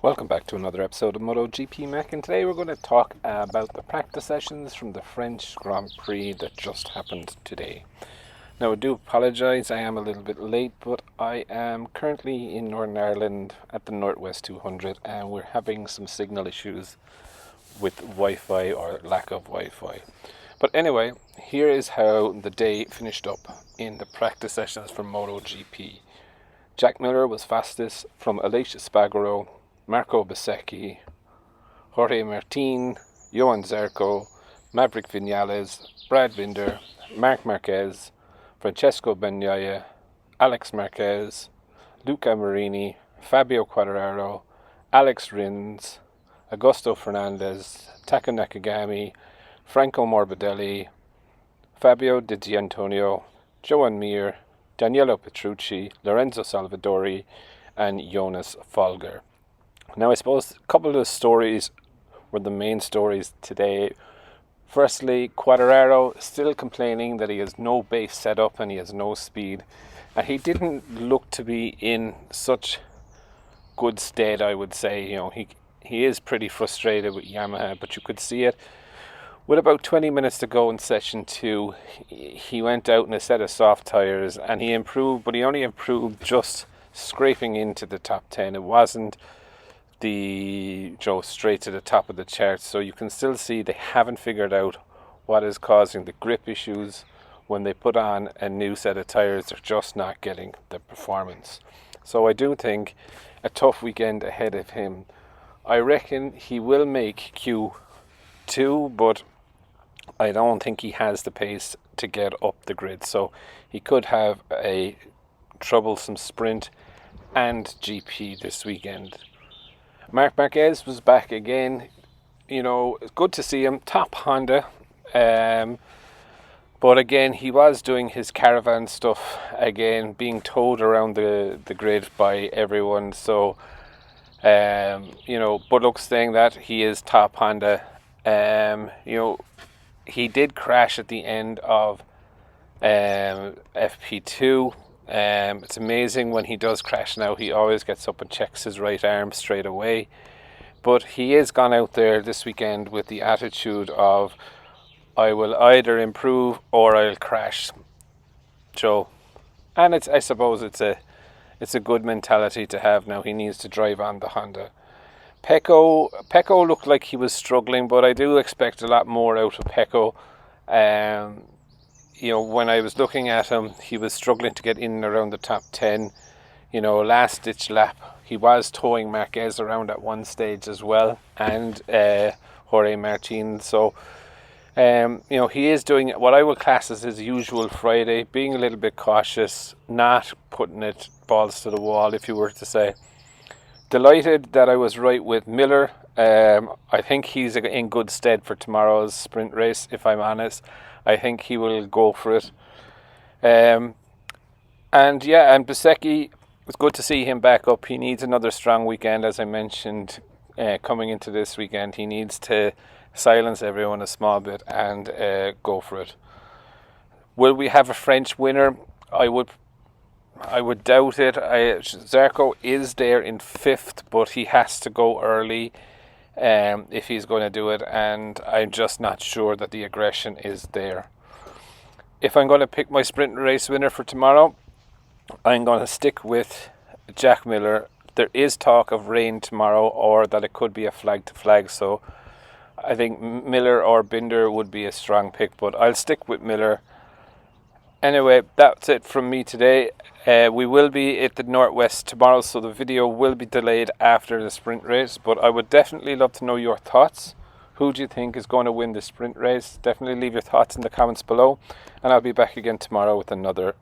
Welcome back to another episode of MotoGP Mac, and today we're going to talk about the practice sessions from the French Grand Prix that just happened today. Now, I do apologise, I am a little bit late, but I am currently in Northern Ireland at the Northwest 200 and we're having some signal issues with Wi-Fi or lack of Wi-Fi. But anyway, here is how the day finished up in the practice sessions from MotoGP. Jack Miller was fastest from Aleix Espargaro, Marco Bezzecchi, Jorge Martin, Johan Zarco, Maverick Vinales, Brad Binder, Marc Marquez, Francesco Bagnaia, Alex Marquez, Luca Marini, Fabio Quartararo, Alex Rins, Augusto Fernandez, Taka Nakagami, Franco Morbidelli, Fabio Di Gianantonio, Joan Mir, Daniele Petrucci, Lorenzo Salvadori, and Jonas Folger. Now, I suppose a couple of the stories were the main stories today. Firstly, Quartararo still complaining that he has no base setup and he has no speed. And he didn't look to be in such good stead, I would say. You know, he is pretty frustrated with Yamaha, but you could see it. With about 20 minutes to go in session 2, he went out in a set of soft tyres and he improved, but he only improved just scraping into the top 10. It wasn't straight to the top of the chart, so you can still see they haven't figured out what is causing the grip issues. When they put on a new set of tyres, they're just not getting the performance. So I do think a tough weekend ahead of him. I reckon he will make Q2, but I don't think he has the pace to get up the grid, so he could have a troublesome sprint and GP this weekend. Marc Marquez was back again. You know, it's good to see him. Top Honda. But again, he was doing his caravan stuff again, being towed around the grid by everyone. So, Budlock's saying that he is top Honda. He did crash at the end of FP2. It's amazing when he does crash now, he always gets up and checks his right arm straight away. But he has gone out there this weekend with the attitude of, I will either improve or I'll crash, Joe. And I suppose it's a good mentality to have now. He needs to drive on the Honda. Pecco looked like he was struggling, but I do expect a lot more out of Pecco. When I was looking at him, he was struggling to get in and around the top 10. Last ditch lap, he was towing Marquez around at one stage as well, and Jorge Martin. So, he is doing what I would class as his usual Friday, being a little bit cautious, not putting it balls to the wall, if you were to say. Delighted that I was right with Miller. I think he's in good stead for tomorrow's sprint race, if I'm honest. I think he will go for it. And Bezzecchi, it's good to see him back up. He needs another strong weekend, as I mentioned, coming into this weekend. He needs to silence everyone a small bit and go for it. Will we have a French winner? I would doubt it. Zarco is there in 5th, but he has to go early if he's going to do it, and I'm just not sure that the aggression is there. If I'm going to pick my sprint race winner for tomorrow, I'm going to stick with Jack Miller. There is talk of rain tomorrow, or that it could be a flag to flag, so I think Miller or Binder would be a strong pick, but I'll stick with Miller. Anyway, that's it from me today. We will be at the Northwest tomorrow, so the video will be delayed after the sprint race, but I would definitely love to know your thoughts. Who do you think is going to win the sprint race? Definitely leave your thoughts in the comments below, and I'll be back again tomorrow with another